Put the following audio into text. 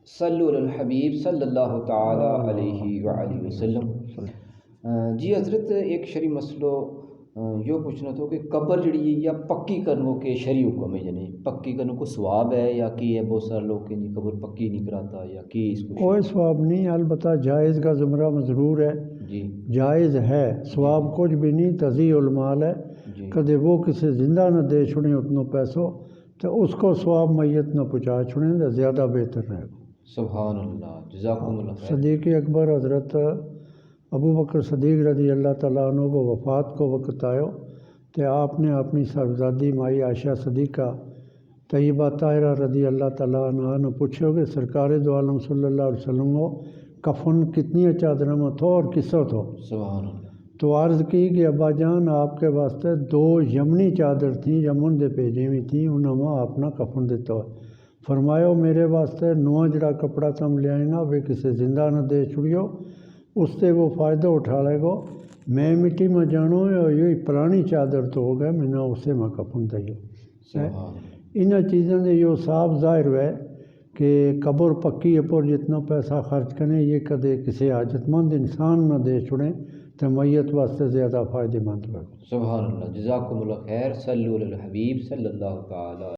صلو علی الحبیب صلی اللہ تعالی علیہ وآلہ وسلم۔ جی حضرت ایک شرعی مسئلہ یہ پوچھنا تھا کہ قبر جڑی ہے یا پکی کرنوں کے شرعی حکم ہے، یعنی پکی کرنوں کو ثواب ہے یا کہ ہے؟ بہت سارے لوگ کہ قبر پکی نہیں کراتا یا کہ اس کو کوئی ثواب نہیں، البتہ جائز کا زمرہ مضرور ہے، جی جائز ہے، ثواب کچھ بھی نہیں، تضیع المال ہے۔ جی کدے وہ کسی زندہ نہ دے چھڑیں اتنوں پیسوں تو اس کو ثواب میت نہ پہنچا چھڑیں تو زیادہ بہتر رہے گا۔ سبحان اللہ، جزاکم اللہ خیر۔ صدیق اکبر حضرت ابو بکر صدیق رضی اللہ تعالیٰ عنہ کو وفات کو وقت آئے تو آپ نے اپنی صاحبزادی مائی عائشہ صدیقہ طیبہ طاہرہ رضی اللہ تعالیٰ عنہ نے پوچھو کہ سرکار دو عالم صلی اللہ علیہ وسلم کو کفن کتنی چادروں میں تھو اور کسوں تھو؟ سبحان اللہ۔ تو عرض کی کہ ابا جان آپ کے واسطے 2 یمنی چادر تھیں، یمن دے بھیجی ہوئی تھیں، انہوں میں اپنا کفن دیتا ہے۔ فرمایا میرے واسطے نواں جڑا کپڑا تم لے آئے نا وہ کسی زندہ نہ دے چھڑیو، اس سے وہ فائدہ اٹھا لے گو، میں مٹی میں جانو یہ پرانی چادر تو ہو گئے، میں نہ اسے میں کفن دیو۔ انہاں چیزوں سے یہ صاف ظاہر ہوئے کہ قبر پکی پر جتنا پیسہ خرچ کریں یہ کدے کسی حاجت مند انسان نہ دے چھڑیں تو میت واسطے زیادہ فائدہ مند ہوگا۔ سبحان اللہ، جزاکم اللہ خیر۔ صلو علی الحبیب صلی اللہ تعالی